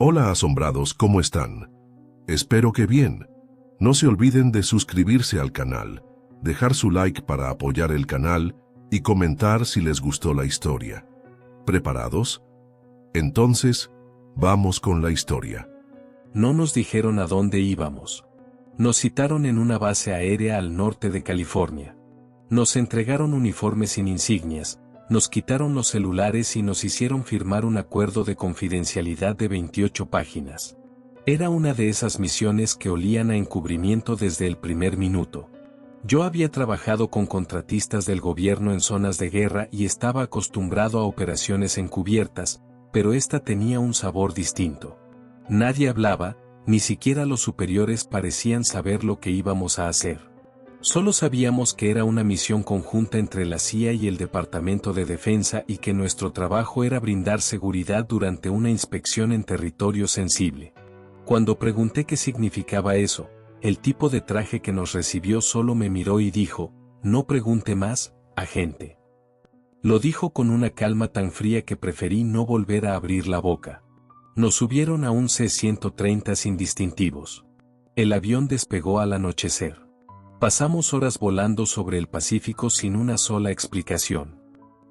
Hola asombrados, ¿cómo están? Espero que bien. No se olviden de suscribirse al canal, dejar su like para apoyar el canal y comentar si les gustó la historia. ¿Preparados? Entonces, vamos con la historia. No nos dijeron a dónde íbamos. Nos citaron en una base aérea al norte de California. Nos entregaron uniformes sin insignias, nos quitaron los celulares y nos hicieron firmar un acuerdo de confidencialidad de 28 páginas. Era una de esas misiones que olían a encubrimiento desde el primer minuto. Yo había trabajado con contratistas del gobierno en zonas de guerra y estaba acostumbrado a operaciones encubiertas, pero esta tenía un sabor distinto. Nadie hablaba, ni siquiera los superiores parecían saber lo que íbamos a hacer. Solo sabíamos que era una misión conjunta entre la CIA y el Departamento de Defensa y que nuestro trabajo era brindar seguridad durante una inspección en territorio sensible. Cuando pregunté qué significaba eso, el tipo de traje que nos recibió solo me miró y dijo, «No pregunte más, agente». Lo dijo con una calma tan fría que preferí no volver a abrir la boca. Nos subieron a un C-130 sin distintivos. El avión despegó al anochecer. Pasamos horas volando sobre el Pacífico sin una sola explicación.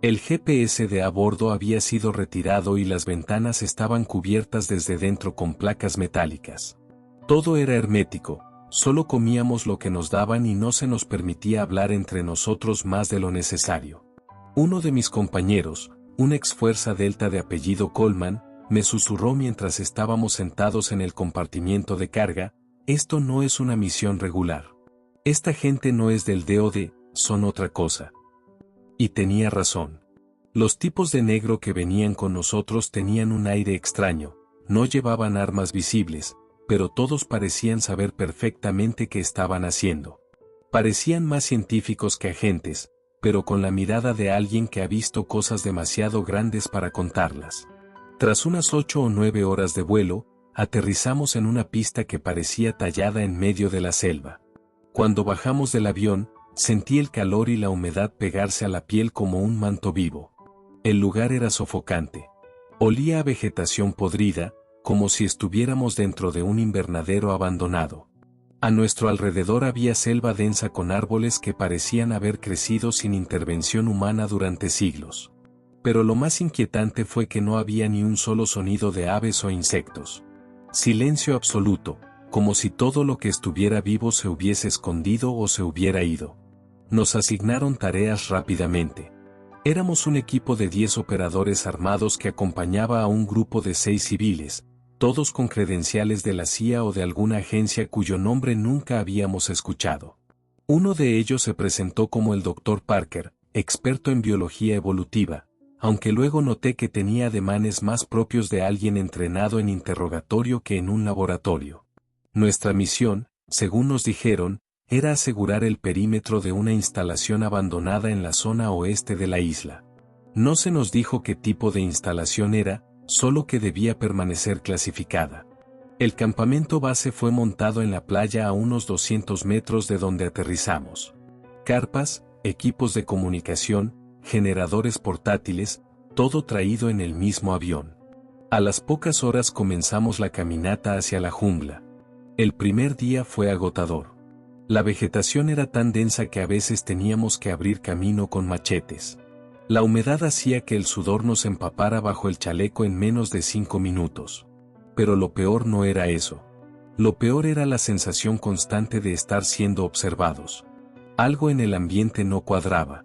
El GPS de a bordo había sido retirado y las ventanas estaban cubiertas desde dentro con placas metálicas. Todo era hermético, solo comíamos lo que nos daban y no se nos permitía hablar entre nosotros más de lo necesario. Uno de mis compañeros, un ex Fuerza Delta de apellido Coleman, me susurró mientras estábamos sentados en el compartimiento de carga, «Esto no es una misión regular. Esta gente no es del DoD, son otra cosa». Y tenía razón. Los tipos de negro que venían con nosotros tenían un aire extraño, no llevaban armas visibles, pero todos parecían saber perfectamente qué estaban haciendo. Parecían más científicos que agentes, pero con la mirada de alguien que ha visto cosas demasiado grandes para contarlas. Tras unas 8 o 9 horas de vuelo, aterrizamos en una pista que parecía tallada en medio de la selva. Cuando bajamos del avión, sentí el calor y la humedad pegarse a la piel como un manto vivo. El lugar era sofocante. Olía a vegetación podrida, como si estuviéramos dentro de un invernadero abandonado. A nuestro alrededor había selva densa con árboles que parecían haber crecido sin intervención humana durante siglos. Pero lo más inquietante fue que no había ni un solo sonido de aves o insectos. Silencio absoluto, como si todo lo que estuviera vivo se hubiese escondido o se hubiera ido. Nos asignaron tareas rápidamente. Éramos un equipo de 10 operadores armados que acompañaba a un grupo de 6 civiles, todos con credenciales de la CIA o de alguna agencia cuyo nombre nunca habíamos escuchado. Uno de ellos se presentó como el Dr. Parker, experto en biología evolutiva, aunque luego noté que tenía ademanes más propios de alguien entrenado en interrogatorio que en un laboratorio. Nuestra misión, según nos dijeron, era asegurar el perímetro de una instalación abandonada en la zona oeste de la isla. No se nos dijo qué tipo de instalación era, solo que debía permanecer clasificada. El campamento base fue montado en la playa a unos 200 metros de donde aterrizamos. Carpas, equipos de comunicación, generadores portátiles, todo traído en el mismo avión. A las pocas horas comenzamos la caminata hacia la jungla. El primer día fue agotador. La vegetación era tan densa que a veces teníamos que abrir camino con machetes. La humedad hacía que el sudor nos empapara bajo el chaleco en menos de 5 minutos. Pero lo peor no era eso. Lo peor era la sensación constante de estar siendo observados. Algo en el ambiente no cuadraba.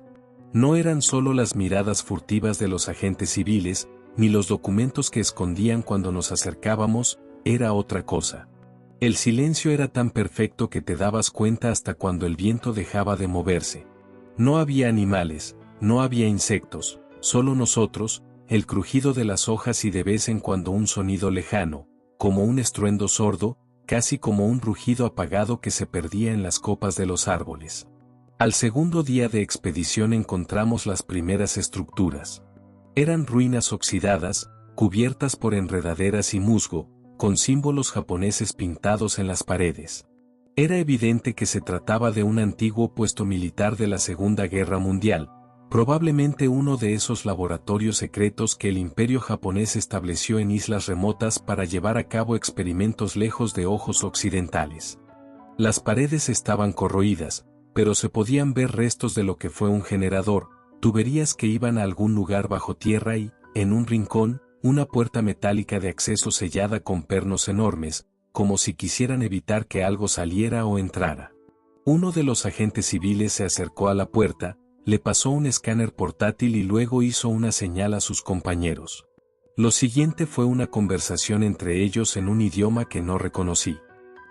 No eran solo las miradas furtivas de los agentes civiles, ni los documentos que escondían cuando nos acercábamos, era otra cosa. El silencio era tan perfecto que te dabas cuenta hasta cuando el viento dejaba de moverse. No había animales, no había insectos, solo nosotros, el crujido de las hojas y de vez en cuando un sonido lejano, como un estruendo sordo, casi como un rugido apagado que se perdía en las copas de los árboles. Al segundo día de expedición encontramos las primeras estructuras. Eran ruinas oxidadas, cubiertas por enredaderas y musgo, con símbolos japoneses pintados en las paredes. Era evidente que se trataba de un antiguo puesto militar de la Segunda Guerra Mundial, Probablemente uno de esos laboratorios secretos que el imperio japonés estableció en islas remotas para llevar a cabo experimentos lejos de ojos occidentales. Las paredes estaban corroídas, pero se podían ver restos de lo que fue un generador, tuberías que iban a algún lugar bajo tierra y, en un rincón, una puerta metálica de acceso sellada con pernos enormes, como si quisieran evitar que algo saliera o entrara. Uno de los agentes civiles se acercó a la puerta, le pasó un escáner portátil y luego hizo una señal a sus compañeros. Lo siguiente fue una conversación entre ellos en un idioma que no reconocí.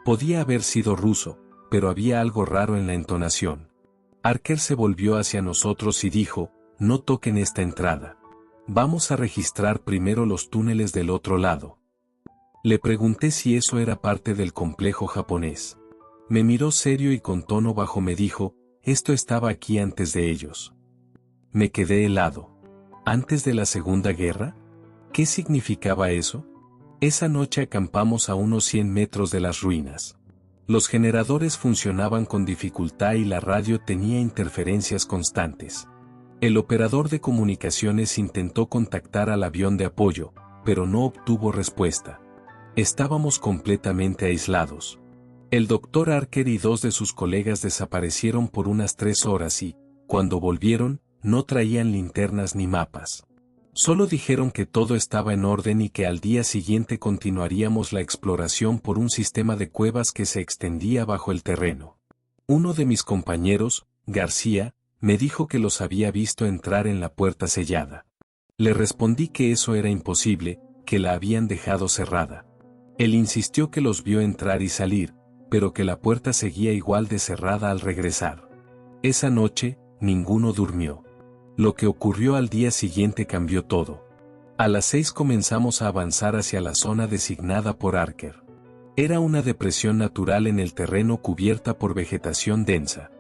Podía haber sido ruso, pero había algo raro en la entonación. Archer se volvió hacia nosotros y dijo, no toquen esta entrada. Vamos a registrar primero los túneles del otro lado. Le pregunté si eso era parte del complejo japonés. Me miró serio y con tono bajo me dijo, esto estaba aquí antes de ellos. Me quedé helado. ¿Antes de la Segunda Guerra? ¿Qué significaba eso? Esa noche acampamos a unos 100 metros de las ruinas. Los generadores funcionaban con dificultad y la radio tenía interferencias constantes. El operador de comunicaciones intentó contactar al avión de apoyo, pero no obtuvo respuesta. Estábamos completamente aislados. El doctor Archer y 2 de sus colegas desaparecieron por unas 3 horas y, cuando volvieron, no traían linternas ni mapas. Solo dijeron que todo estaba en orden y que al día siguiente continuaríamos la exploración por un sistema de cuevas que se extendía bajo el terreno. Uno de mis compañeros, García, me dijo que los había visto entrar en la puerta sellada. Le respondí que eso era imposible, que la habían dejado cerrada. Él insistió que los vio entrar y salir, pero que la puerta seguía igual de cerrada al regresar. Esa noche, ninguno durmió. Lo que ocurrió al día siguiente cambió todo. A las 6 comenzamos a avanzar hacia la zona designada por Archer. Era una depresión natural en el terreno cubierta por vegetación densa.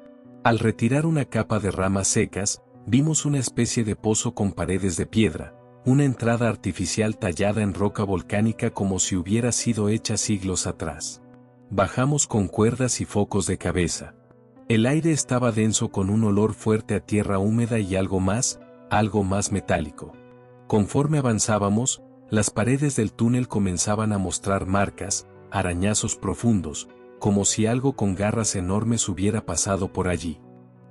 Al retirar una capa de ramas secas, vimos una especie de pozo con paredes de piedra, una entrada artificial tallada en roca volcánica como si hubiera sido hecha siglos atrás. Bajamos con cuerdas y focos de cabeza. El aire estaba denso con un olor fuerte a tierra húmeda y algo más metálico. Conforme avanzábamos, las paredes del túnel comenzaban a mostrar marcas, arañazos profundos, como si algo con garras enormes hubiera pasado por allí.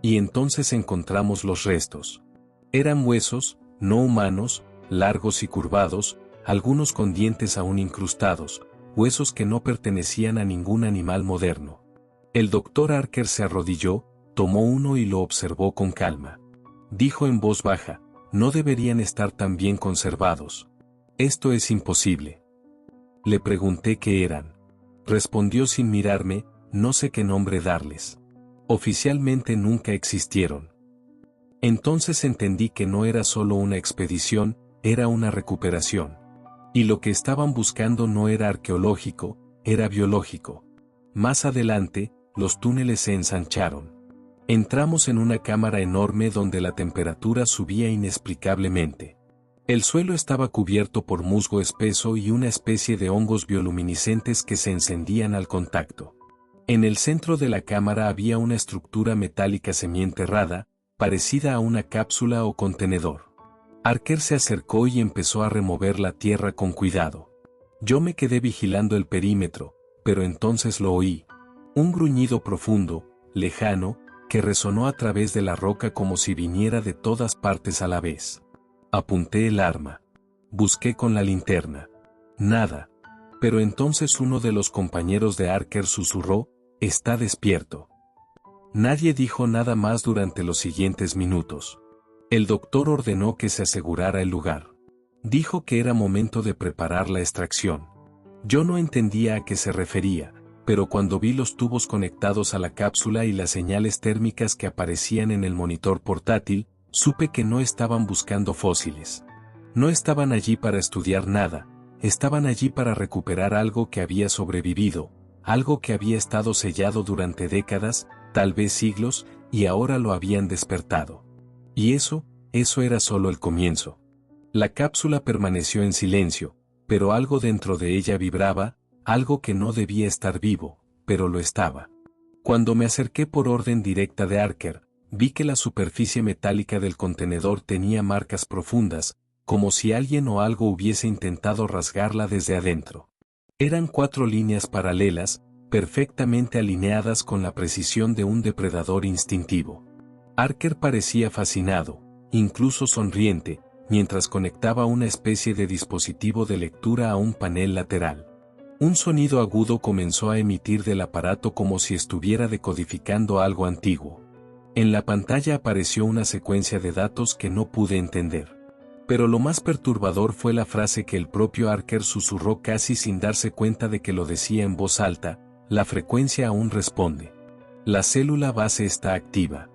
Y entonces encontramos los restos. Eran huesos, no humanos, largos y curvados, algunos con dientes aún incrustados, huesos que no pertenecían a ningún animal moderno. El doctor Archer se arrodilló, tomó uno y lo observó con calma. Dijo en voz baja, no deberían estar tan bien conservados. Esto es imposible. Le pregunté qué eran. Respondió sin mirarme, no sé qué nombre darles. Oficialmente nunca existieron. Entonces entendí que no era solo una expedición, era una recuperación. Y lo que estaban buscando no era arqueológico, era biológico. Más adelante, los túneles se ensancharon. Entramos en una cámara enorme donde la temperatura subía inexplicablemente. El suelo estaba cubierto por musgo espeso y una especie de hongos bioluminiscentes que se encendían al contacto. En el centro de la cámara había una estructura metálica semienterrada, parecida a una cápsula o contenedor. Archer se acercó y empezó a remover la tierra con cuidado. Yo me quedé vigilando el perímetro, pero entonces lo oí. Un gruñido profundo, lejano, que resonó a través de la roca como si viniera de todas partes a la vez. Apunté el arma. Busqué con la linterna. Nada. Pero entonces uno de los compañeros de Archer susurró, «Está despierto». Nadie dijo nada más durante los siguientes minutos. El doctor ordenó que se asegurara el lugar. Dijo que era momento de preparar la extracción. Yo no entendía a qué se refería, pero cuando vi los tubos conectados a la cápsula y las señales térmicas que aparecían en el monitor portátil, supe que no estaban buscando fósiles. No estaban allí para estudiar nada, estaban allí para recuperar algo que había sobrevivido, algo que había estado sellado durante décadas, tal vez siglos, y ahora lo habían despertado. Y eso era solo el comienzo. La cápsula permaneció en silencio, pero algo dentro de ella vibraba, algo que no debía estar vivo, pero lo estaba. Cuando me acerqué por orden directa de Archer, vi que la superficie metálica del contenedor tenía marcas profundas, como si alguien o algo hubiese intentado rasgarla desde adentro. Eran 4 líneas paralelas, perfectamente alineadas con la precisión de un depredador instintivo. Archer parecía fascinado, incluso sonriente, mientras conectaba una especie de dispositivo de lectura a un panel lateral. Un sonido agudo comenzó a emitir del aparato como si estuviera decodificando algo antiguo. En la pantalla apareció una secuencia de datos que no pude entender. Pero lo más perturbador fue la frase que el propio Archer susurró casi sin darse cuenta de que lo decía en voz alta: la frecuencia aún responde. La célula base está activa.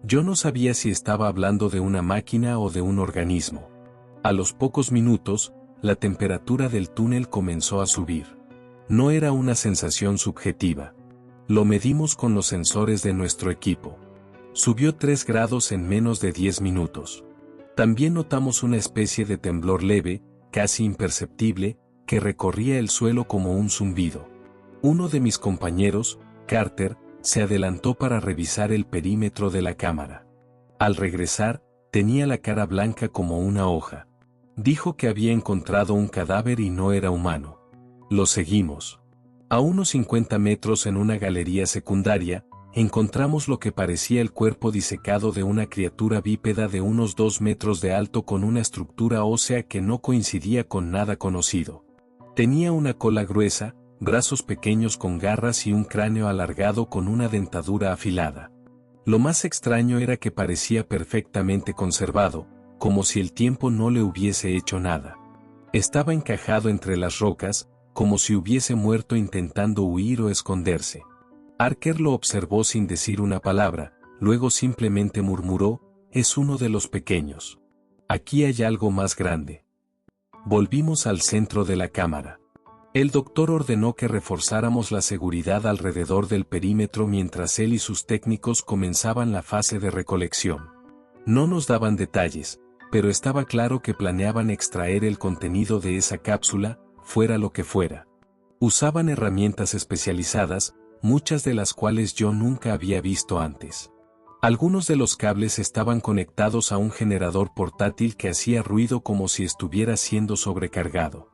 Yo no sabía si estaba hablando de una máquina o de un organismo. A los pocos minutos, la temperatura del túnel comenzó a subir. No era una sensación subjetiva. Lo medimos con los sensores de nuestro equipo. Subió 3 grados en menos de 10 minutos. También notamos una especie de temblor leve, casi imperceptible, que recorría el suelo como un zumbido. Uno de mis compañeros, Carter, se adelantó para revisar el perímetro de la cámara. Al regresar, tenía la cara blanca como una hoja. Dijo que había encontrado un cadáver y no era humano. Lo seguimos. A unos 50 metros en una galería secundaria, encontramos lo que parecía el cuerpo disecado de una criatura bípeda de unos 2 metros de alto con una estructura ósea que no coincidía con nada conocido. Tenía una cola gruesa, brazos pequeños con garras y un cráneo alargado con una dentadura afilada. Lo más extraño era que parecía perfectamente conservado, como si el tiempo no le hubiese hecho nada. Estaba encajado entre las rocas, como si hubiese muerto intentando huir o esconderse. Archer lo observó sin decir una palabra, luego simplemente murmuró: es uno de los pequeños. Aquí hay algo más grande. Volvimos al centro de la cámara. El doctor ordenó que reforzáramos la seguridad alrededor del perímetro mientras él y sus técnicos comenzaban la fase de recolección. No nos daban detalles, pero estaba claro que planeaban extraer el contenido de esa cápsula, fuera lo que fuera. Usaban herramientas especializadas, muchas de las cuales yo nunca había visto antes. Algunos de los cables estaban conectados a un generador portátil que hacía ruido como si estuviera siendo sobrecargado.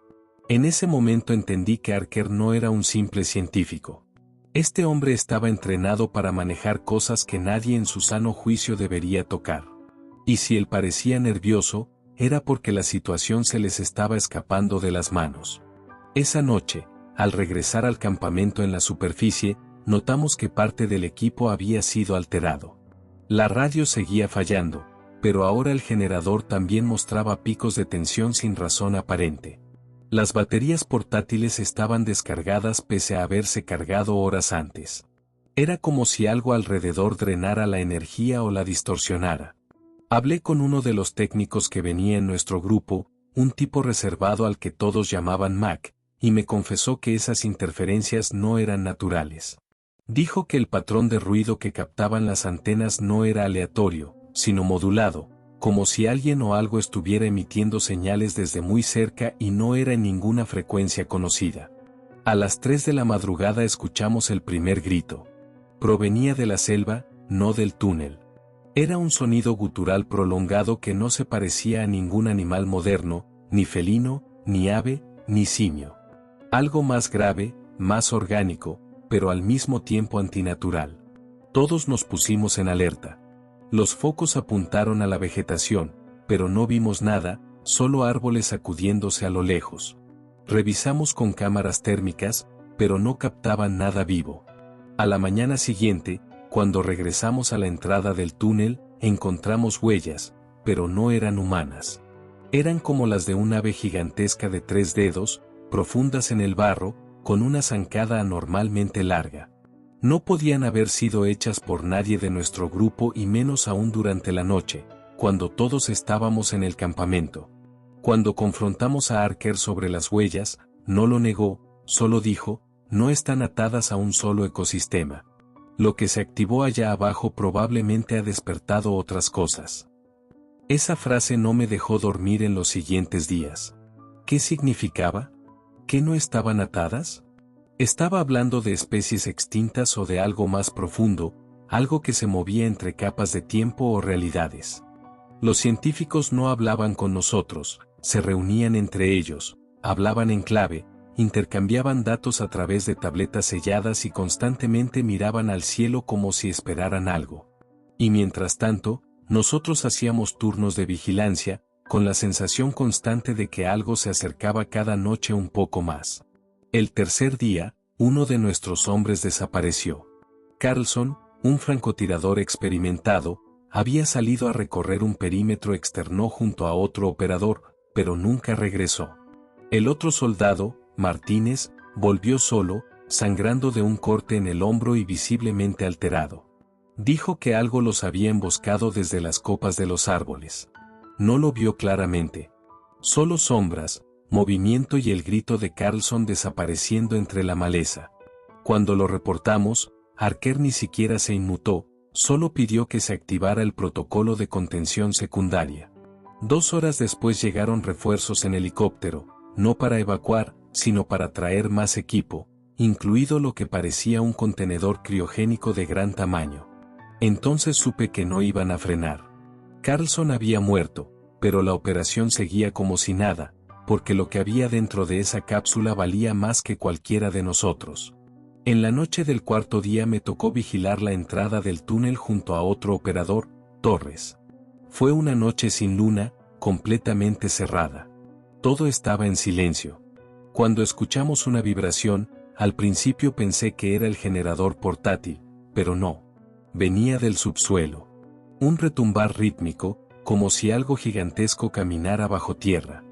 En ese momento entendí que Archer no era un simple científico. Este hombre estaba entrenado para manejar cosas que nadie en su sano juicio debería tocar. Y si él parecía nervioso, era porque la situación se les estaba escapando de las manos. Esa noche, al regresar al campamento en la superficie, notamos que parte del equipo había sido alterado. La radio seguía fallando, pero ahora el generador también mostraba picos de tensión sin razón aparente. Las baterías portátiles estaban descargadas pese a haberse cargado horas antes. Era como si algo alrededor drenara la energía o la distorsionara. Hablé con uno de los técnicos que venía en nuestro grupo, un tipo reservado al que todos llamaban Mac, y me confesó que esas interferencias no eran naturales. Dijo que el patrón de ruido que captaban las antenas no era aleatorio, sino modulado, como si alguien o algo estuviera emitiendo señales desde muy cerca y no era en ninguna frecuencia conocida. A las 3 de la madrugada escuchamos el primer grito. Provenía de la selva, no del túnel. Era un sonido gutural prolongado que no se parecía a ningún animal moderno, ni felino, ni ave, ni simio. Algo más grave, más orgánico, pero al mismo tiempo antinatural. Todos nos pusimos en alerta. Los focos apuntaron a la vegetación, pero no vimos nada, solo árboles sacudiéndose a lo lejos. Revisamos con cámaras térmicas, pero no captaban nada vivo. A la mañana siguiente, cuando regresamos a la entrada del túnel, encontramos huellas, pero no eran humanas. Eran como las de un ave gigantesca de 3 dedos, profundas en el barro, con una zancada anormalmente larga. No podían haber sido hechas por nadie de nuestro grupo y menos aún durante la noche, cuando todos estábamos en el campamento. Cuando confrontamos a Archer sobre las huellas, no lo negó, solo dijo: no están atadas a un solo ecosistema. Lo que se activó allá abajo probablemente ha despertado otras cosas. Esa frase no me dejó dormir en los siguientes días. ¿Qué significaba? ¿Que no estaban atadas? ¿Estaba hablando de especies extintas o de algo más profundo, algo que se movía entre capas de tiempo o realidades. Los científicos no hablaban con nosotros, se reunían entre ellos, hablaban en clave, intercambiaban datos a través de tabletas selladas y constantemente miraban al cielo como si esperaran algo. Y mientras tanto, nosotros hacíamos turnos de vigilancia, con la sensación constante de que algo se acercaba cada noche un poco más. El tercer día, uno de nuestros hombres desapareció. Carlson, un francotirador experimentado, había salido a recorrer un perímetro externo junto a otro operador, pero nunca regresó. El otro soldado, Martínez, volvió solo, sangrando de un corte en el hombro y visiblemente alterado. Dijo que algo los había emboscado desde las copas de los árboles. No lo vio claramente. Solo sombras, movimiento y el grito de Carlson desapareciendo entre la maleza. Cuando lo reportamos, Archer ni siquiera se inmutó, solo pidió que se activara el protocolo de contención secundaria. 2 horas después llegaron refuerzos en helicóptero, no para evacuar, sino para traer más equipo, incluido lo que parecía un contenedor criogénico de gran tamaño. Entonces supe que no iban a frenar. Carlson había muerto, pero la operación seguía como si nada, porque lo que había dentro de esa cápsula valía más que cualquiera de nosotros. En la noche del cuarto día me tocó vigilar la entrada del túnel junto a otro operador, Torres. Fue una noche sin luna, completamente cerrada. Todo estaba en silencio. Cuando escuchamos una vibración, al principio pensé que era el generador portátil, pero no. Venía del subsuelo. Un retumbar rítmico, como si algo gigantesco caminara bajo tierra.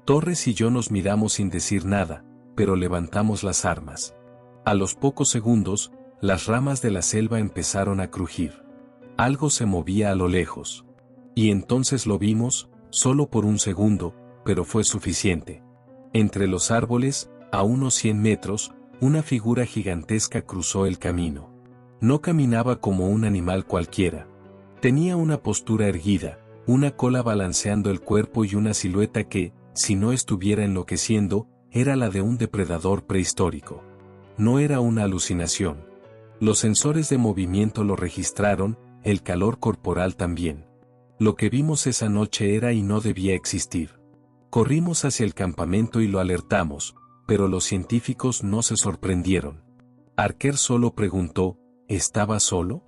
Torres y yo nos miramos sin decir nada, pero levantamos las armas. A los pocos segundos, las ramas de la selva empezaron a crujir. Algo se movía a lo lejos. Y entonces lo vimos, solo por un segundo, pero fue suficiente. Entre los árboles, a unos 100 metros, una figura gigantesca cruzó el camino. No caminaba como un animal cualquiera. Tenía una postura erguida, una cola balanceando el cuerpo y una silueta que, si no estuviera enloqueciendo, era la de un depredador prehistórico. No era una alucinación. Los sensores de movimiento lo registraron, el calor corporal también. Lo que vimos esa noche era y no debía existir. Corrimos hacia el campamento y lo alertamos, pero los científicos no se sorprendieron. Archer solo preguntó, ¿estaba solo?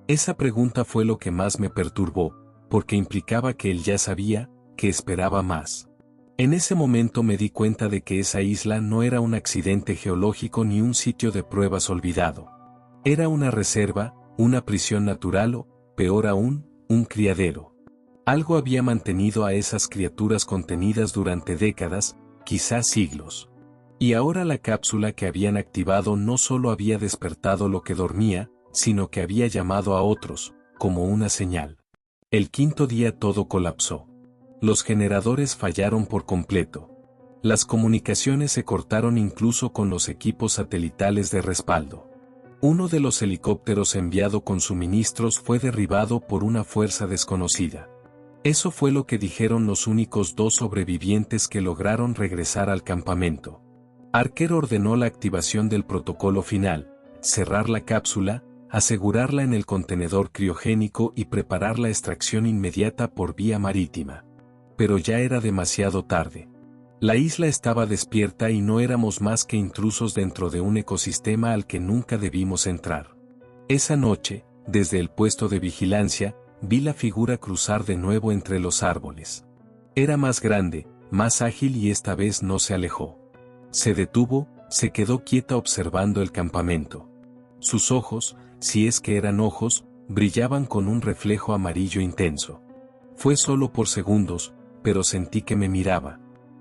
Esa pregunta fue lo que más me perturbó, porque implicaba que él ya sabía, que esperaba más. En ese momento me di cuenta de que esa isla no era un accidente geológico ni un sitio de pruebas olvidado. Era una reserva, una prisión natural o, peor aún, un criadero. Algo había mantenido a esas criaturas contenidas durante décadas, quizás siglos. Y ahora la cápsula que habían activado no solo había despertado lo que dormía, sino que había llamado a otros, como una señal. El quinto día todo colapsó. Los generadores fallaron por completo. Las comunicaciones se cortaron incluso con los equipos satelitales de respaldo. Uno de los helicópteros enviado con suministros fue derribado por una fuerza desconocida. Eso fue lo que dijeron los únicos 2 sobrevivientes que lograron regresar al campamento. Archer ordenó la activación del protocolo final, cerrar la cápsula, asegurarla en el contenedor criogénico y preparar la extracción inmediata por vía marítima. Pero ya era demasiado tarde. La isla estaba despierta y no éramos más que intrusos dentro de un ecosistema al que nunca debimos entrar. Esa noche, desde el puesto de vigilancia, vi la figura cruzar de nuevo entre los árboles. Era más grande, más ágil y esta vez no se alejó. Se detuvo, se quedó quieta observando el campamento. Sus ojos, si es que eran ojos, brillaban con un reflejo amarillo intenso. Fue solo por segundos, pero sentí que me miraba.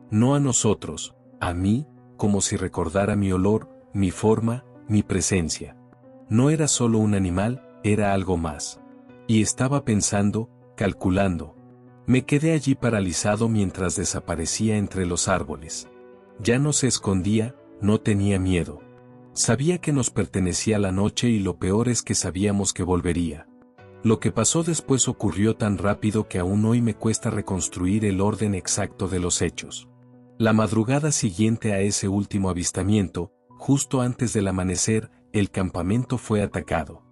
No a nosotros, a mí, como si recordara mi olor, mi forma, mi presencia. No era solo un animal, era algo más. Y estaba pensando, calculando. Me quedé allí paralizado mientras desaparecía entre los árboles. Ya no se escondía, no tenía miedo. Sabía que nos pertenecía la noche y lo peor es que sabíamos que volvería. Lo que pasó después ocurrió tan rápido que aún hoy me cuesta reconstruir el orden exacto de los hechos. La madrugada siguiente a ese último avistamiento, justo antes del amanecer, el campamento fue atacado.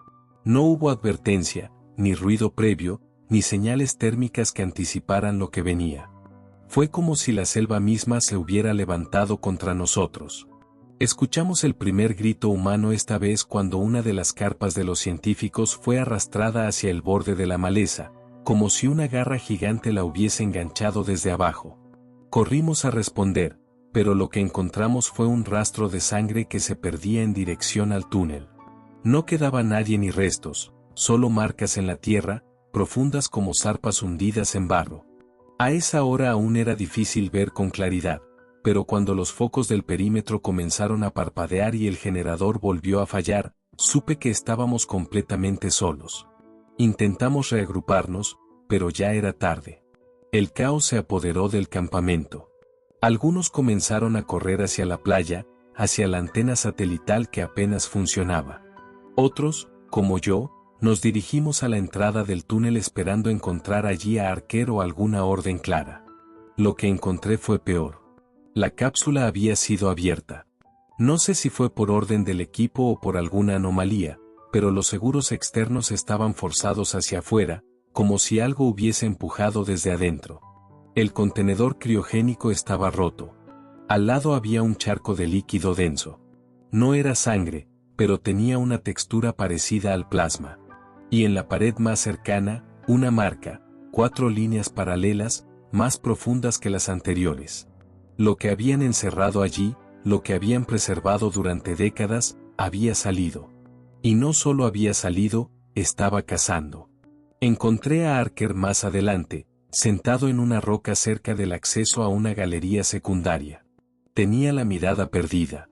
No hubo advertencia, ni ruido previo, ni señales térmicas que anticiparan lo que venía. Fue como si la selva misma se hubiera levantado contra nosotros. Escuchamos el primer grito humano esta vez cuando una de las carpas de los científicos fue arrastrada hacia el borde de la maleza, como si una garra gigante la hubiese enganchado desde abajo. Corrimos a responder, pero lo que encontramos fue un rastro de sangre que se perdía en dirección al túnel. No quedaba nadie ni restos, solo marcas en la tierra, profundas como zarpas hundidas en barro. A esa hora aún era difícil ver con claridad, pero cuando los focos del perímetro comenzaron a parpadear y el generador volvió a fallar, supe que estábamos completamente solos. Intentamos reagruparnos, pero ya era tarde. El caos se apoderó del campamento. Algunos comenzaron a correr hacia la playa, hacia la antena satelital que apenas funcionaba. Otros, como yo, nos dirigimos a la entrada del túnel esperando encontrar allí a Archer o alguna orden clara. Lo que encontré fue peor. La cápsula había sido abierta. No sé si fue por orden del equipo o por alguna anomalía, pero los seguros externos estaban forzados hacia afuera, como si algo hubiese empujado desde adentro. El contenedor criogénico estaba roto. Al lado había un charco de líquido denso. No era sangre, pero tenía una textura parecida al plasma. Y en la pared más cercana, una marca, 4 líneas paralelas, más profundas que las anteriores. Lo que habían encerrado allí, lo que habían preservado durante décadas, había salido. Y no solo había salido, estaba cazando. Encontré a Archer más adelante, sentado en una roca cerca del acceso a una galería secundaria. Tenía la mirada perdida.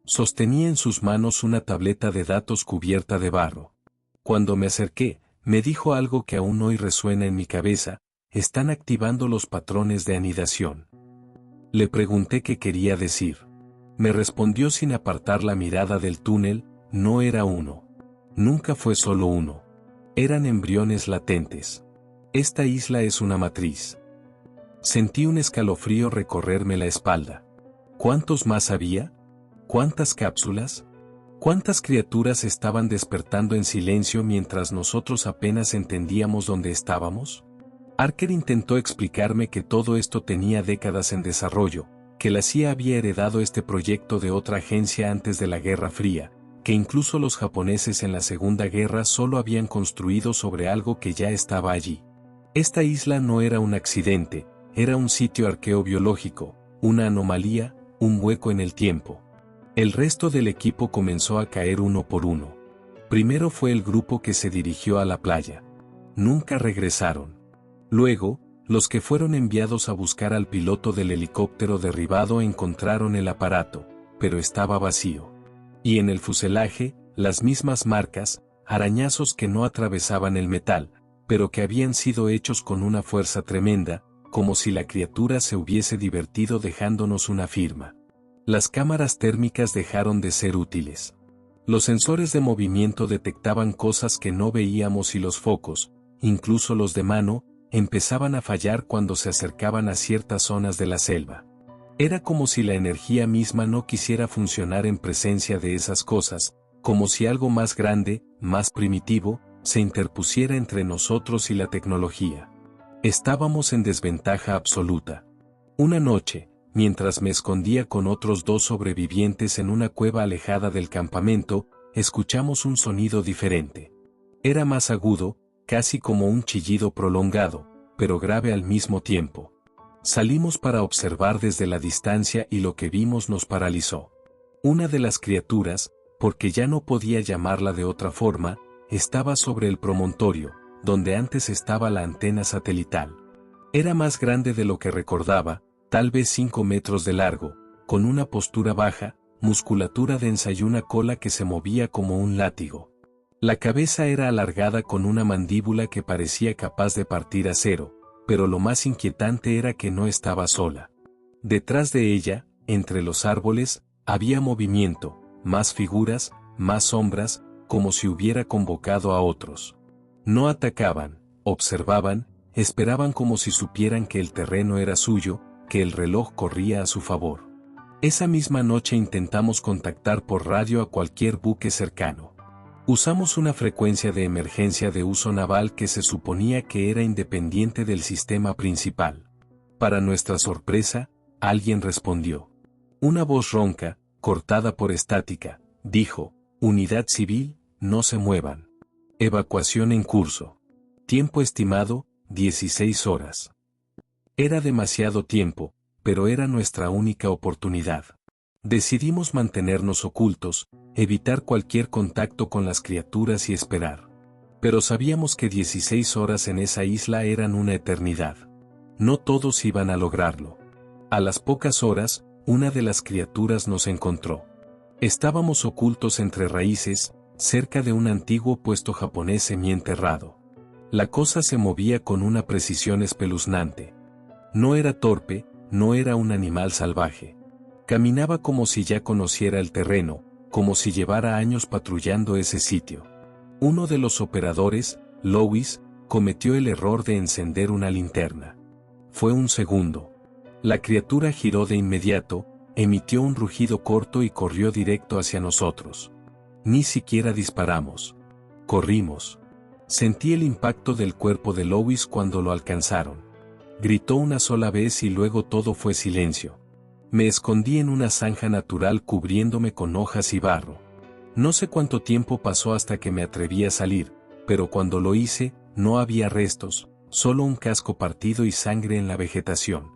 Sostenía en sus manos una tableta de datos cubierta de barro. Cuando me acerqué, me dijo algo que aún hoy resuena en mi cabeza: están activando los patrones de anidación. Le pregunté qué quería decir. Me respondió sin apartar la mirada del túnel: no era uno. Nunca fue solo uno. Eran embriones latentes. Esta isla es una matriz. Sentí un escalofrío recorrerme la espalda. ¿Cuántos más había? ¿Cuántas cápsulas? ¿Cuántas criaturas estaban despertando en silencio mientras nosotros apenas entendíamos dónde estábamos? Archer intentó explicarme que todo esto tenía décadas en desarrollo, que la CIA había heredado este proyecto de otra agencia antes de la Guerra Fría, que incluso los japoneses en la Segunda Guerra solo habían construido sobre algo que ya estaba allí. Esta isla no era un accidente, era un sitio arqueobiológico, una anomalía, un hueco en el tiempo. El resto del equipo comenzó a caer uno por uno. Primero fue el grupo que se dirigió a la playa. Nunca regresaron. Luego, los que fueron enviados a buscar al piloto del helicóptero derribado encontraron el aparato, pero estaba vacío. Y en el fuselaje, las mismas marcas, arañazos que no atravesaban el metal, pero que habían sido hechos con una fuerza tremenda, como si la criatura se hubiese divertido dejándonos una firma. Las cámaras térmicas dejaron de ser útiles. Los sensores de movimiento detectaban cosas que no veíamos y los focos, incluso los de mano, empezaban a fallar cuando se acercaban a ciertas zonas de la selva. Era como si la energía misma no quisiera funcionar en presencia de esas cosas, como si algo más grande, más primitivo, se interpusiera entre nosotros y la tecnología. Estábamos en desventaja absoluta. Una noche, mientras me escondía con otros 2 sobrevivientes en una cueva alejada del campamento, escuchamos un sonido diferente. Era más agudo, casi como un chillido prolongado, pero grave al mismo tiempo. Salimos para observar desde la distancia y lo que vimos nos paralizó. Una de las criaturas, porque ya no podía llamarla de otra forma, estaba sobre el promontorio, donde antes estaba la antena satelital. Era más grande de lo que recordaba, tal vez 5 metros de largo, con una postura baja, musculatura densa y una cola que se movía como un látigo. La cabeza era alargada con una mandíbula que parecía capaz de partir acero, pero lo más inquietante era que no estaba sola. Detrás de ella, entre los árboles, había movimiento, más figuras, más sombras, como si hubiera convocado a otros. No atacaban, observaban, esperaban como si supieran que el terreno era suyo, que el reloj corría a su favor. Esa misma noche intentamos contactar por radio a cualquier buque cercano. Usamos una frecuencia de emergencia de uso naval que se suponía que era independiente del sistema principal. Para nuestra sorpresa, alguien respondió. Una voz ronca, cortada por estática, dijo, Unidad Civil, no se muevan. Evacuación en curso. Tiempo estimado, 16 horas. Era demasiado tiempo, pero era nuestra única oportunidad. Decidimos mantenernos ocultos, evitar cualquier contacto con las criaturas y esperar. Pero sabíamos que 16 horas en esa isla eran una eternidad. No todos iban a lograrlo. A las pocas horas, una de las criaturas nos encontró. Estábamos ocultos entre raíces, cerca de un antiguo puesto japonés semienterrado. La cosa se movía con una precisión espeluznante. No era torpe, no era un animal salvaje. Caminaba como si ya conociera el terreno, como si llevara años patrullando ese sitio. Uno de los operadores, Louis, cometió el error de encender una linterna. Fue un segundo. La criatura giró de inmediato, emitió un rugido corto y corrió directo hacia nosotros. Ni siquiera disparamos. Corrimos. Sentí el impacto del cuerpo de Louis cuando lo alcanzaron. Gritó una sola vez y luego todo fue silencio. Me escondí en una zanja natural cubriéndome con hojas y barro. No sé cuánto tiempo pasó hasta que me atreví a salir, pero cuando lo hice, no había restos, solo un casco partido y sangre en la vegetación.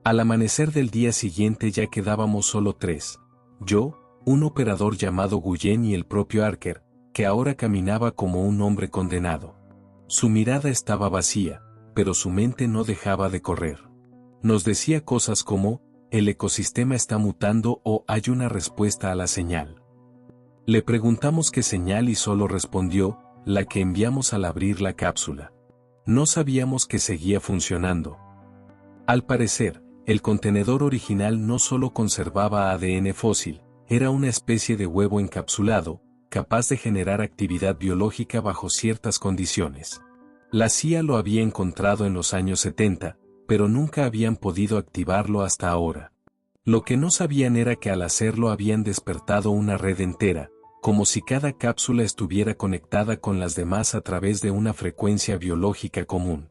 Al amanecer del día siguiente ya quedábamos solo 3. Yo, un operador llamado Guyen y el propio Archer, que ahora caminaba como un hombre condenado. Su mirada estaba vacía, pero su mente no dejaba de correr. Nos decía cosas como, el ecosistema está mutando o hay una respuesta a la señal. Le preguntamos qué señal y solo respondió, la que enviamos al abrir la cápsula. No sabíamos que seguía funcionando. Al parecer, el contenedor original no solo conservaba ADN fósil, era una especie de huevo encapsulado, capaz de generar actividad biológica bajo ciertas condiciones. La CIA lo había encontrado en los años 70, pero nunca habían podido activarlo hasta ahora. Lo que no sabían era que al hacerlo habían despertado una red entera, como si cada cápsula estuviera conectada con las demás a través de una frecuencia biológica común.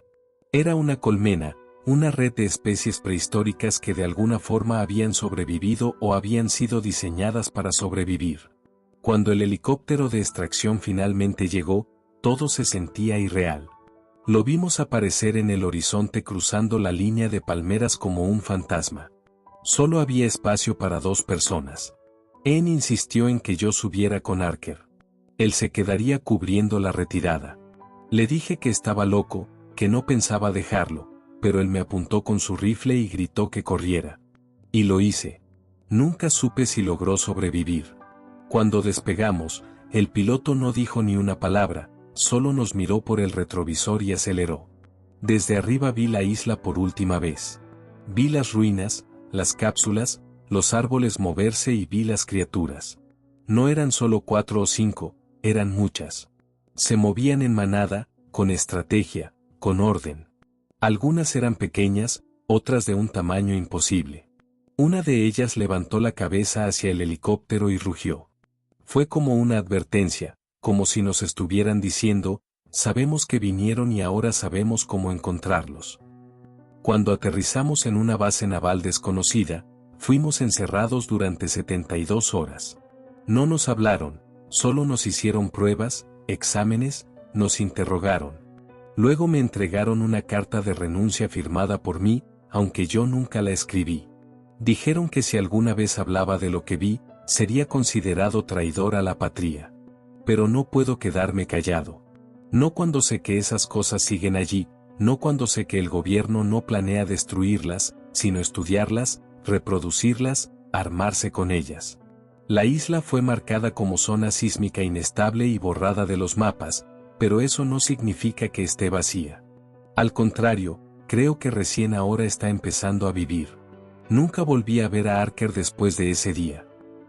Era una colmena, una red de especies prehistóricas que de alguna forma habían sobrevivido o habían sido diseñadas para sobrevivir. Cuando el helicóptero de extracción finalmente llegó, todo se sentía irreal. Lo vimos aparecer en el horizonte cruzando la línea de palmeras como un fantasma. Solo había espacio para 2 personas. En insistió en que yo subiera con Archer. Él se quedaría cubriendo la retirada. Le dije que estaba loco, que no pensaba dejarlo, pero él me apuntó con su rifle y gritó que corriera. Y lo hice. Nunca supe si logró sobrevivir. Cuando despegamos, el piloto no dijo ni una palabra, solo nos miró por el retrovisor y aceleró. Desde arriba vi la isla por última vez. Vi las ruinas, las cápsulas, los árboles moverse y vi las criaturas. No eran solo 4 o 5, eran muchas. Se movían en manada, con estrategia, con orden. Algunas eran pequeñas, otras de un tamaño imposible. Una de ellas levantó la cabeza hacia el helicóptero y rugió. Fue como una advertencia, como si nos estuvieran diciendo, sabemos que vinieron y ahora sabemos cómo encontrarlos. Cuando aterrizamos en una base naval desconocida, fuimos encerrados durante 72 horas. No nos hablaron, solo nos hicieron pruebas, exámenes, nos interrogaron. Luego me entregaron una carta de renuncia firmada por mí, aunque yo nunca la escribí. Dijeron que si alguna vez hablaba de lo que vi, sería considerado traidor a la patria. Pero no puedo quedarme callado. No cuando sé que esas cosas siguen allí, no cuando sé que el gobierno no planea destruirlas, sino estudiarlas, reproducirlas, armarse con ellas. La isla fue marcada como zona sísmica inestable y borrada de los mapas, pero eso no significa que esté vacía. Al contrario, creo que recién ahora está empezando a vivir. Nunca volví a ver a Archer después de ese día.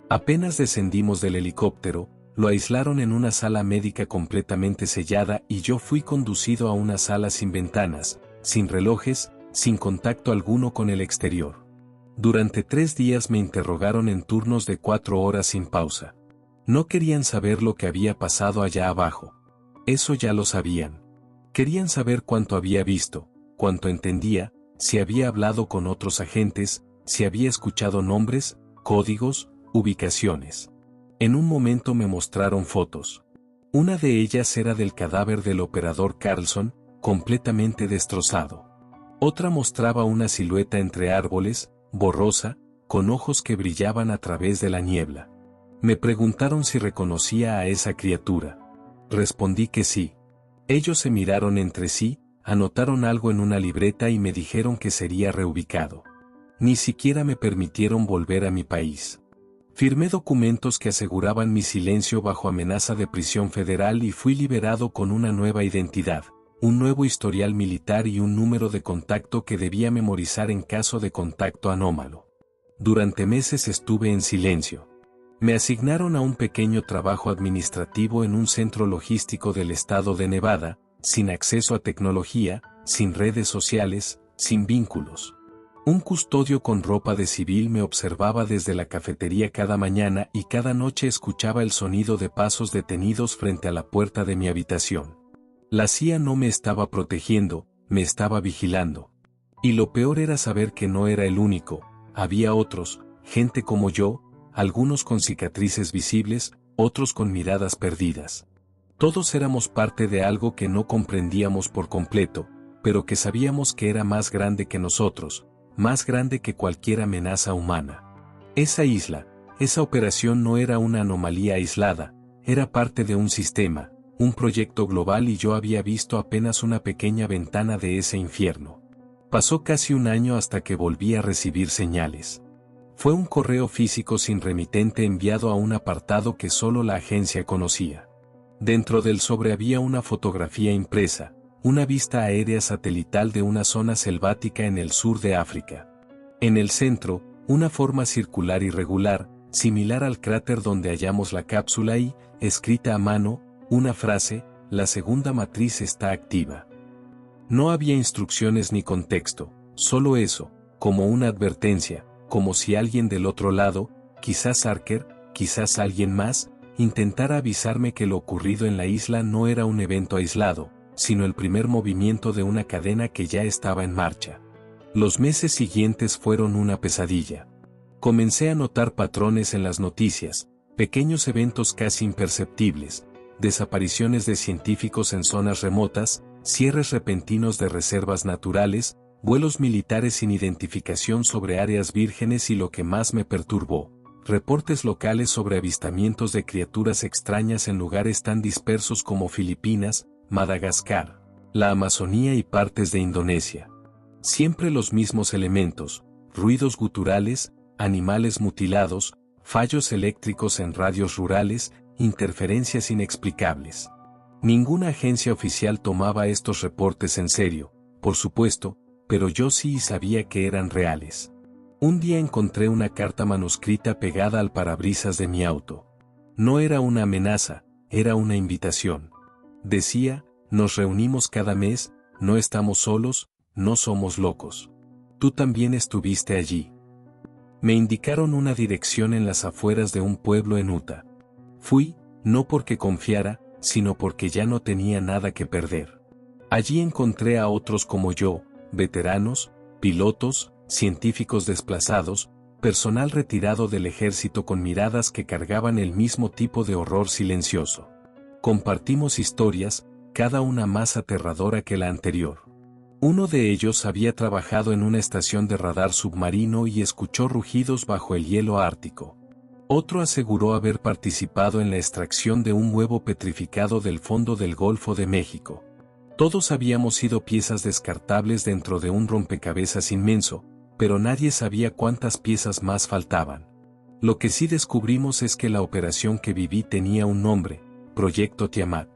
Apenas descendimos del helicóptero, lo aislaron en una sala médica completamente sellada y yo fui conducido a una sala sin ventanas, sin relojes, sin contacto alguno con el exterior. Durante 3 días me interrogaron en turnos de 4 horas sin pausa. No querían saber lo que había pasado allá abajo. Eso ya lo sabían. Querían saber cuánto había visto, cuánto entendía, si había hablado con otros agentes, si había escuchado nombres, códigos, ubicaciones. En un momento me mostraron fotos. Una de ellas era del cadáver del operador Carlson, completamente destrozado. Otra mostraba una silueta entre árboles, borrosa, con ojos que brillaban a través de la niebla. Me preguntaron si reconocía a esa criatura. Respondí que sí. Ellos se miraron entre sí, anotaron algo en una libreta y me dijeron que sería reubicado. Ni siquiera me permitieron volver a mi país. Firmé documentos que aseguraban mi silencio bajo amenaza de prisión federal y fui liberado con una nueva identidad, un nuevo historial militar y un número de contacto que debía memorizar en caso de contacto anómalo. Durante meses estuve en silencio. Me asignaron a un pequeño trabajo administrativo en un centro logístico del estado de Nevada, sin acceso a tecnología, sin redes sociales, sin vínculos. Un custodio con ropa de civil me observaba desde la cafetería cada mañana y cada noche escuchaba el sonido de pasos detenidos frente a la puerta de mi habitación. La CIA no me estaba protegiendo, me estaba vigilando. Y lo peor era saber que no era el único, había otros, gente como yo, algunos con cicatrices visibles, otros con miradas perdidas. Todos éramos parte de algo que no comprendíamos por completo, pero que sabíamos que era más grande que nosotros, más grande que cualquier amenaza humana. Esa isla, esa operación no era una anomalía aislada, era parte de un sistema, un proyecto global y yo había visto apenas una pequeña ventana de ese infierno. Pasó casi un año hasta que volví a recibir señales. Fue un correo físico sin remitente enviado a un apartado que solo la agencia conocía. Dentro del sobre había una fotografía impresa, una vista aérea satelital de una zona selvática en el sur de África. En el centro, una forma circular irregular, similar al cráter donde hallamos la cápsula y, escrita a mano, una frase: la segunda matriz está activa. No había instrucciones ni contexto, solo eso, como una advertencia, como si alguien del otro lado, quizás Archer, quizás alguien más, intentara avisarme que lo ocurrido en la isla no era un evento aislado, sino el primer movimiento de una cadena que ya estaba en marcha. Los meses siguientes fueron una pesadilla. Comencé a notar patrones en las noticias, pequeños eventos casi imperceptibles, desapariciones de científicos en zonas remotas, cierres repentinos de reservas naturales, vuelos militares sin identificación sobre áreas vírgenes y lo que más me perturbó, reportes locales sobre avistamientos de criaturas extrañas en lugares tan dispersos como Filipinas, Madagascar, la Amazonía y partes de Indonesia. Siempre los mismos elementos, ruidos guturales, animales mutilados, fallos eléctricos en radios rurales, interferencias inexplicables. Ninguna agencia oficial tomaba estos reportes en serio, por supuesto, pero yo sí sabía que eran reales. Un día encontré una carta manuscrita pegada al parabrisas de mi auto. No era una amenaza, era una invitación. Decía: nos reunimos cada mes, no estamos solos, no somos locos. Tú también estuviste allí. Me indicaron una dirección en las afueras de un pueblo en Utah. Fui, no porque confiara, sino porque ya no tenía nada que perder. Allí encontré a otros como yo, veteranos, pilotos, científicos desplazados, personal retirado del ejército con miradas que cargaban el mismo tipo de horror silencioso. Compartimos historias, cada una más aterradora que la anterior. Uno de ellos había trabajado en una estación de radar submarino y escuchó rugidos bajo el hielo ártico. Otro aseguró haber participado en la extracción de un huevo petrificado del fondo del Golfo de México. Todos habíamos sido piezas descartables dentro de un rompecabezas inmenso, pero nadie sabía cuántas piezas más faltaban. Lo que sí descubrimos es que la operación que viví tenía un nombre: Proyecto Tiamat.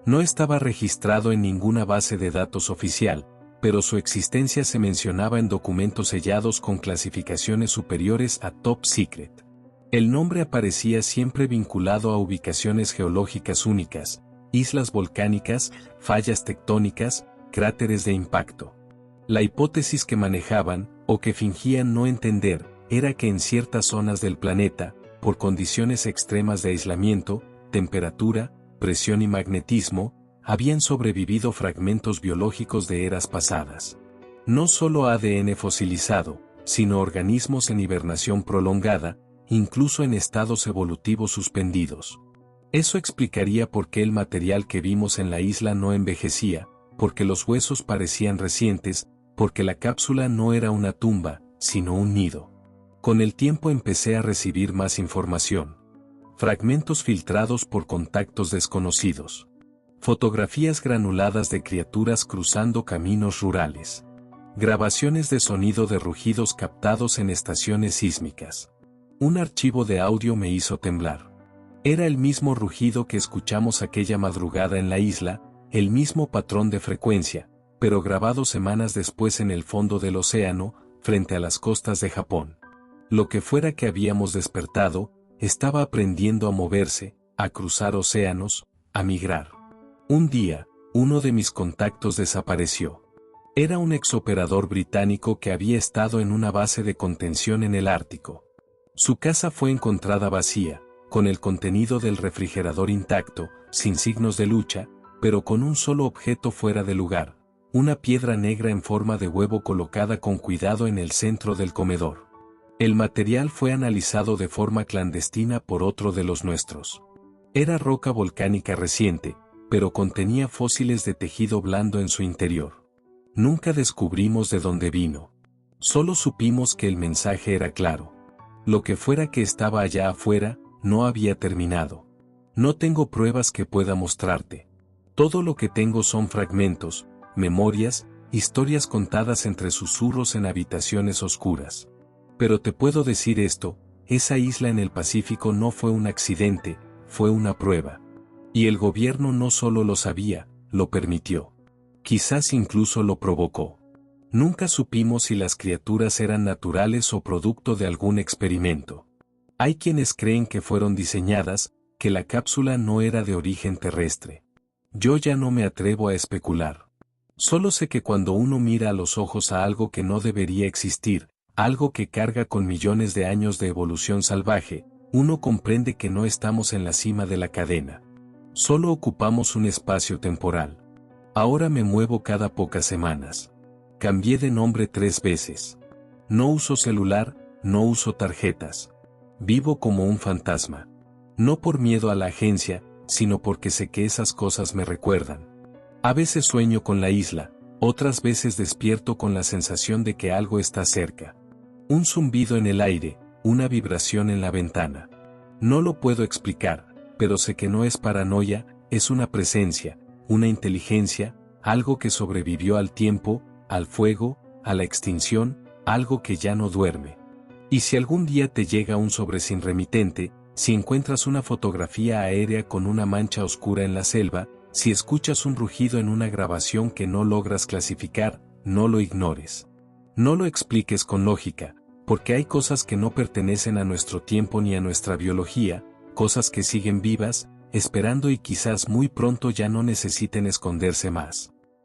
No estaba registrado en ninguna base de datos oficial, pero su existencia se mencionaba en documentos sellados con clasificaciones superiores a Top Secret. El nombre aparecía siempre vinculado a ubicaciones geológicas únicas, islas volcánicas, fallas tectónicas, cráteres de impacto. La hipótesis que manejaban, o que fingían no entender, era que en ciertas zonas del planeta, por condiciones extremas de aislamiento, temperatura, presión y magnetismo, habían sobrevivido fragmentos biológicos de eras pasadas. No solo ADN fosilizado, sino organismos en hibernación prolongada, incluso en estados evolutivos suspendidos. Eso explicaría por qué el material que vimos en la isla no envejecía, porque los huesos parecían recientes, porque la cápsula no era una tumba, sino un nido. Con el tiempo empecé a recibir más información. Fragmentos filtrados por contactos desconocidos. Fotografías granuladas de criaturas cruzando caminos rurales. Grabaciones de sonido de rugidos captados en estaciones sísmicas. Un archivo de audio me hizo temblar. Era el mismo rugido que escuchamos aquella madrugada en la isla, el mismo patrón de frecuencia, pero grabado semanas después en el fondo del océano, frente a las costas de Japón. Lo que fuera que habíamos despertado, estaba aprendiendo a moverse, a cruzar océanos, a migrar. Un día, uno de mis contactos desapareció. Era un exoperador británico que había estado en una base de contención en el Ártico. Su casa fue encontrada vacía, con el contenido del refrigerador intacto, sin signos de lucha, pero con un solo objeto fuera de lugar, una piedra negra en forma de huevo colocada con cuidado en el centro del comedor. El material fue analizado de forma clandestina por otro de los nuestros. Era roca volcánica reciente, pero contenía fósiles de tejido blando en su interior. Nunca descubrimos de dónde vino. Solo supimos que el mensaje era claro. Lo que fuera que estaba allá afuera, no había terminado. No tengo pruebas que pueda mostrarte. Todo lo que tengo son fragmentos, memorias, historias contadas entre susurros en habitaciones oscuras. Pero te puedo decir esto, esa isla en el Pacífico no fue un accidente, fue una prueba. Y el gobierno no solo lo sabía, lo permitió. Quizás incluso lo provocó. Nunca supimos si las criaturas eran naturales o producto de algún experimento. Hay quienes creen que fueron diseñadas, que la cápsula no era de origen terrestre. Yo ya no me atrevo a especular. Solo sé que cuando uno mira a los ojos a algo que no debería existir, algo que carga con millones de años de evolución salvaje, uno comprende que no estamos en la cima de la cadena. Solo ocupamos un espacio temporal. Ahora me muevo cada pocas semanas. Cambié de nombre 3 veces. No uso celular, no uso tarjetas. Vivo como un fantasma. No por miedo a la agencia, sino porque sé que esas cosas me recuerdan. A veces sueño con la isla, otras veces despierto con la sensación de que algo está cerca. Un zumbido en el aire, una vibración en la ventana. No lo puedo explicar, pero sé que no es paranoia, es una presencia, una inteligencia, algo que sobrevivió al tiempo, al fuego, a la extinción, algo que ya no duerme. Y si algún día te llega un sobre sin remitente, si encuentras una fotografía aérea con una mancha oscura en la selva, si escuchas un rugido en una grabación que no logras clasificar, no lo ignores. No lo expliques con lógica, porque hay cosas que no pertenecen a nuestro tiempo ni a nuestra biología, cosas que siguen vivas, esperando y quizás muy pronto ya no necesiten esconderse más.